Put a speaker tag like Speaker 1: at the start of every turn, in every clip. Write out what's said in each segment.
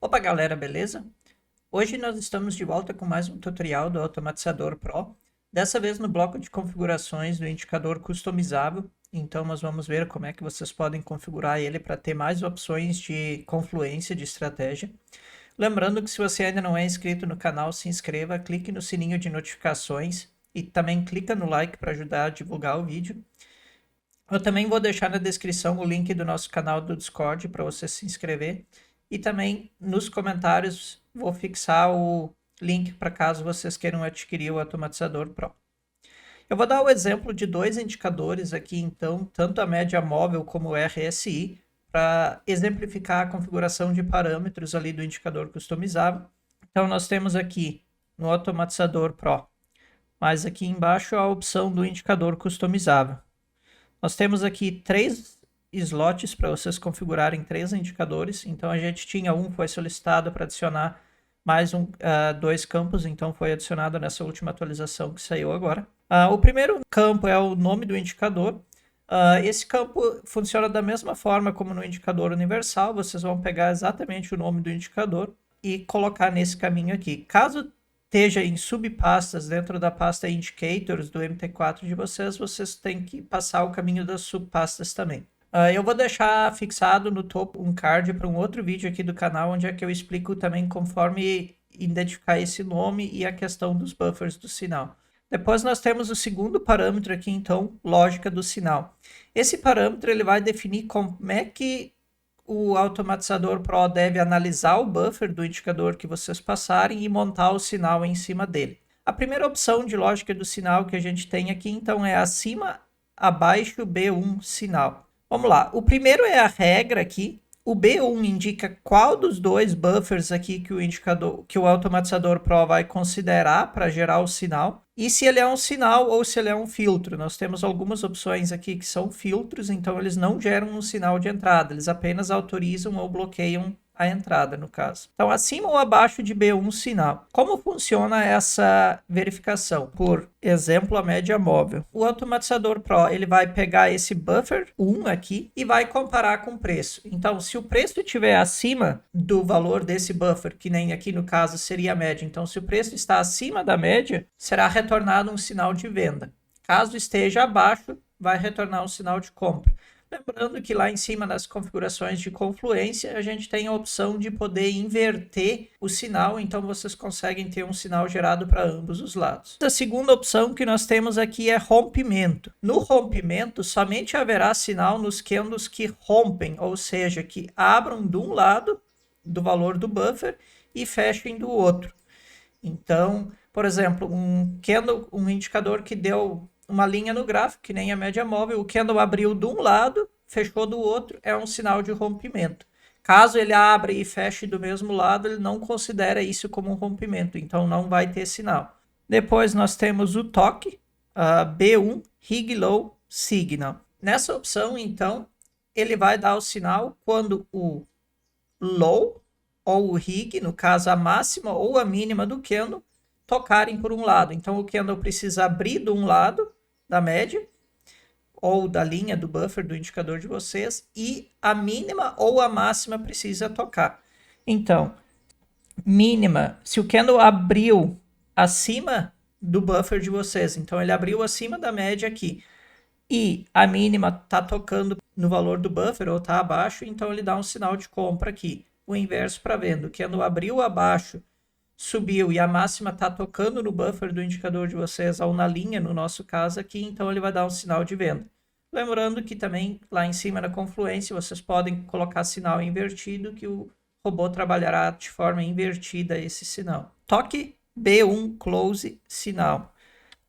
Speaker 1: Opa galera, beleza? Hoje nós estamos de volta com mais um tutorial do Automatizador Pro, dessa vez no bloco de configurações do indicador customizável. Então nós vamos ver como é que vocês podem configurar ele para ter mais opções de confluência de estratégia. Lembrando que se você ainda não é inscrito no canal, se inscreva, clique no sininho de notificações e também clica no like para ajudar a divulgar o vídeo. Eu também vou deixar na descrição o link do nosso canal do Discord para você se inscrever. E também nos comentários vou fixar o link para caso vocês queiram adquirir o Automatizador Pro. Eu vou dar o exemplo de dois indicadores aqui, então, tanto a média móvel como o RSI, para exemplificar a configuração de parâmetros ali do indicador customizável. Então, nós temos aqui no Automatizador Pro, mas aqui embaixo a opção do indicador customizável. Nós temos aqui três slots para vocês configurarem três indicadores. Então a gente tinha foi solicitado para adicionar mais dois campos, então foi adicionado nessa última atualização que saiu agora. O primeiro campo é o nome do indicador. Esse campo funciona da mesma forma como no indicador universal. Vocês vão pegar exatamente o nome do indicador e colocar nesse caminho aqui. Caso esteja em subpastas dentro da pasta Indicators do MT4 de vocês têm que passar o caminho das subpastas também. Eu vou deixar fixado no topo um card para um outro vídeo aqui do canal, onde é que eu explico também conforme identificar esse nome e a questão dos buffers do sinal. Depois nós temos o segundo parâmetro aqui, então, lógica do sinal. Esse parâmetro ele vai definir como é que o Automatizador Pro deve analisar o buffer do indicador que vocês passarem e montar o sinal em cima dele. A primeira opção de lógica do sinal que a gente tem aqui, então, é acima, abaixo, B1 sinal. Vamos lá, o primeiro é a regra aqui. O B1 indica qual dos dois buffers aqui que o Automatizador Pro vai considerar para gerar o sinal. E se ele é um sinal ou se ele é um filtro. Nós temos algumas opções aqui que são filtros, então eles não geram um sinal de entrada, eles apenas autorizam ou bloqueiam a entrada, no caso. Então, acima ou abaixo de B1 sinal. Como funciona essa verificação? Por exemplo, a média móvel. O Automatizador Pro ele vai pegar esse buffer 1 aqui e vai comparar com o preço. Então, se o preço estiver acima do valor desse buffer, que nem aqui no caso seria a média, então se o preço está acima da média, será retornado um sinal de venda. Caso esteja abaixo, vai retornar um sinal de compra. Lembrando que lá em cima nas configurações de confluência, a gente tem a opção de poder inverter o sinal, então vocês conseguem ter um sinal gerado para ambos os lados. A segunda opção que nós temos aqui é rompimento. No rompimento, somente haverá sinal nos candles que rompem, ou seja, que abram de um lado do valor do buffer e fechem do outro. Então, por exemplo, um indicador que deu uma linha no gráfico, que nem a média móvel, o candle abriu de um lado, fechou do outro, é um sinal de rompimento. Caso ele abra e feche do mesmo lado, ele não considera isso como um rompimento, então não vai ter sinal. Depois nós temos o toque, B1, High Low Signal. Nessa opção, então, ele vai dar o sinal quando o low ou o hig, no caso a máxima ou a mínima do candle, tocarem por um lado. Então o candle precisa abrir de um lado da média ou da linha do buffer do indicador de vocês e a mínima ou a máxima precisa tocar. Então, mínima, se o candle abriu acima do buffer de vocês, então ele abriu acima da média aqui e a mínima está tocando no valor do buffer ou está abaixo, então ele dá um sinal de compra aqui. O inverso para venda, o candle abriu abaixo, subiu e a máxima está tocando no buffer do indicador de vocês ou na linha, no nosso caso aqui, então ele vai dar um sinal de venda. Lembrando que também lá em cima na confluência vocês podem colocar sinal invertido que o robô trabalhará de forma invertida esse sinal. Toque B1 Close Sinal.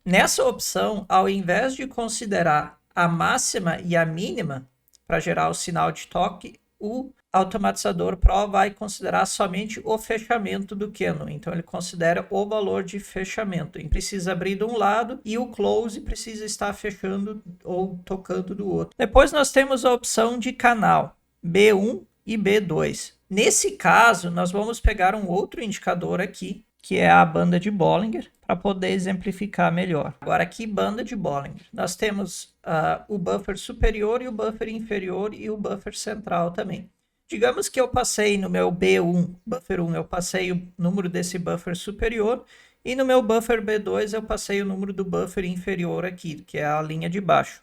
Speaker 1: Nessa opção, ao invés de considerar a máxima e a mínima para gerar o sinal de toque, o Automatizador Pro vai considerar somente o fechamento do candle. Então, ele considera o valor de fechamento. Ele precisa abrir de um lado e o close precisa estar fechando ou tocando do outro. Depois, nós temos a opção de canal, B1 e B2. Nesse caso, nós vamos pegar um outro indicador aqui, que é a banda de Bollinger, para poder exemplificar melhor. Agora aqui, banda de Bollinger. Nós temos o buffer superior e o buffer inferior e o buffer central também. Digamos que eu passei no meu B1, buffer 1, eu passei o número desse buffer superior, e no meu buffer B2 eu passei o número do buffer inferior aqui, que é a linha de baixo.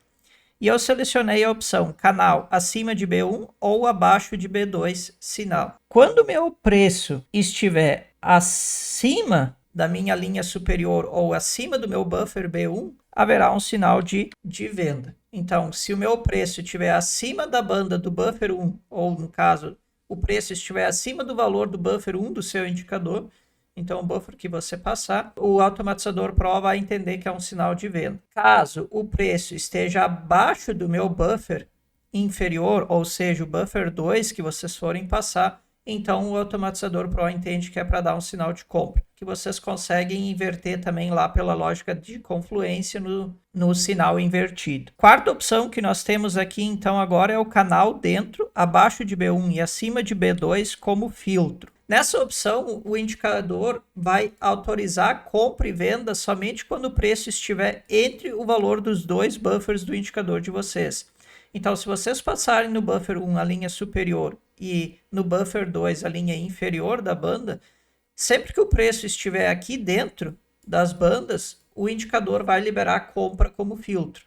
Speaker 1: E eu selecionei a opção canal acima de B1 ou abaixo de B2 sinal. Quando o meu preço estiver acima da minha linha superior ou acima do meu buffer B1, haverá um sinal de venda. Então, se o meu preço estiver acima da banda do buffer 1, ou no caso, o preço estiver acima do valor do buffer 1 do seu indicador, então o buffer que você passar, o automatizador Pro vai entender que é um sinal de venda. Caso o preço esteja abaixo do meu buffer inferior, ou seja, o buffer 2 que vocês forem passar, então o automatizador Pro entende que é para dar um sinal de compra, que vocês conseguem inverter também lá pela lógica de confluência no sinal invertido. Quarta opção que nós temos aqui então agora é o canal dentro, abaixo de B1 e acima de B2 como filtro. Nessa opção, o indicador vai autorizar compra e venda somente quando o preço estiver entre o valor dos dois buffers do indicador de vocês. Então, se vocês passarem no buffer 1 a linha superior e no buffer 2 a linha inferior da banda, sempre que o preço estiver aqui dentro das bandas, o indicador vai liberar a compra como filtro.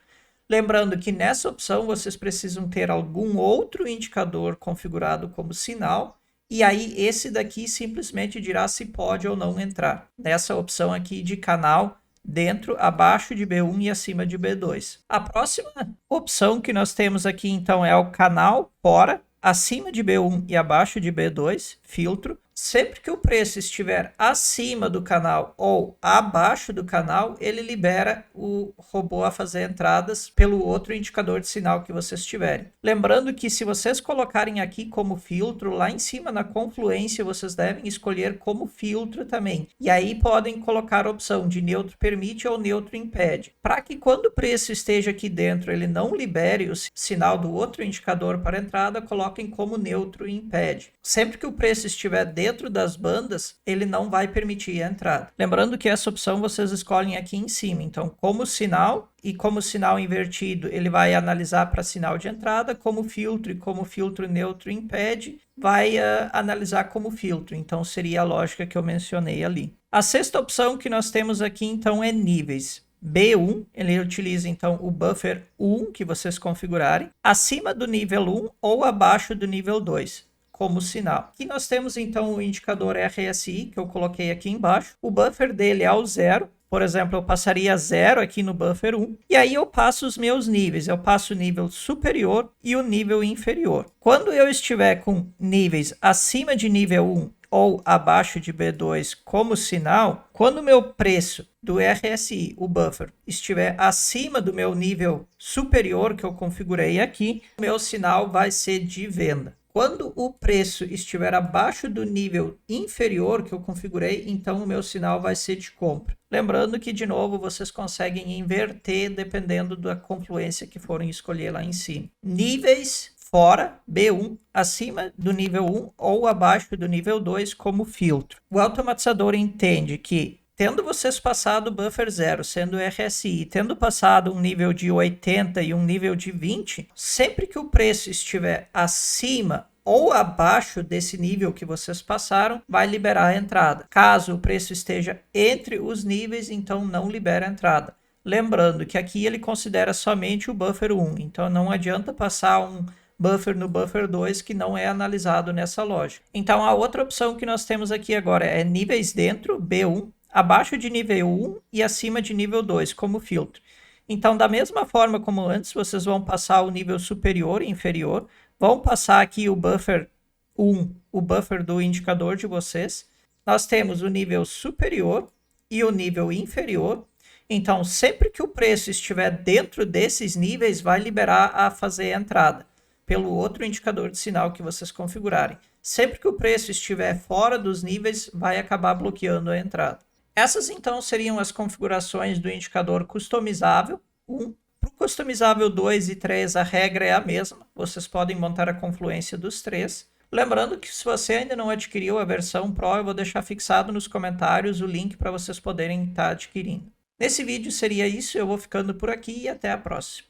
Speaker 1: Lembrando que nessa opção vocês precisam ter algum outro indicador configurado como sinal, e aí esse daqui simplesmente dirá se pode ou não entrar nessa opção aqui de canal dentro, abaixo de B1 e acima de B2. A próxima opção que nós temos aqui então é o canal fora, acima de B1 e abaixo de B2, filtro. Sempre que o preço estiver acima do canal ou abaixo do canal, ele libera o robô a fazer entradas pelo outro indicador de sinal que vocês tiverem. Lembrando que se vocês colocarem aqui como filtro, lá em cima na confluência, vocês devem escolher como filtro também. E aí podem colocar a opção de neutro permite ou neutro impede. Para que quando o preço esteja aqui dentro, ele não libere o sinal do outro indicador para entrada, coloquem como neutro impede. Sempre que o preço estiver dentro das bandas, ele não vai permitir a entrada. Lembrando que essa opção vocês escolhem aqui em cima. Então, como sinal e como sinal invertido, ele vai analisar para sinal de entrada, como filtro e como filtro neutro impede, vai analisar como filtro. Então, seria a lógica que eu mencionei ali. A sexta opção que nós temos aqui, então, é níveis. B1, ele utiliza então o buffer 1 que vocês configurarem, acima do nível 1 ou abaixo do nível 2. Como sinal. Aqui nós temos então o indicador RSI, que eu coloquei aqui embaixo. O buffer dele é o 0. Por exemplo, eu passaria 0 aqui no buffer 1. E aí eu passo os meus níveis. Eu passo o nível superior e o nível inferior. Quando eu estiver com níveis acima de nível 1 ou abaixo de B2 como sinal, quando o meu preço do RSI, o buffer, estiver acima do meu nível superior que eu configurei aqui, o meu sinal vai ser de venda. Quando o preço estiver abaixo do nível inferior que eu configurei, então o meu sinal vai ser de compra. Lembrando que, de novo, vocês conseguem inverter dependendo da confluência que forem escolher lá em cima. Níveis fora, B1, acima do nível 1 ou abaixo do nível 2 como filtro. O automatizador entende que, tendo vocês passado o buffer 0, sendo RSI, tendo passado um nível de 80 e um nível de 20, sempre que o preço estiver acima ou abaixo desse nível que vocês passaram, vai liberar a entrada. Caso o preço esteja entre os níveis, então não libera a entrada. Lembrando que aqui ele considera somente o buffer 1, então não adianta passar um buffer no buffer 2 que não é analisado nessa lógica. Então a outra opção que nós temos aqui agora é níveis dentro, B1, abaixo de nível 1 e acima de nível 2 como filtro. Então, da mesma forma como antes, vocês vão passar o nível superior e inferior, vão passar aqui o buffer 1, o buffer do indicador de vocês. Nós temos o nível superior e o nível inferior. Então, sempre que o preço estiver dentro desses níveis, vai liberar a fazer a entrada pelo outro indicador de sinal que vocês configurarem. Sempre que o preço estiver fora dos níveis, vai acabar bloqueando a entrada. Essas, então, seriam as configurações do indicador customizável 1. Para o customizável 2 e 3, a regra é a mesma. Vocês podem montar a confluência dos três. Lembrando que se você ainda não adquiriu a versão Pro, eu vou deixar fixado nos comentários o link para vocês poderem estar adquirindo. Nesse vídeo seria isso, eu vou ficando por aqui e até a próxima.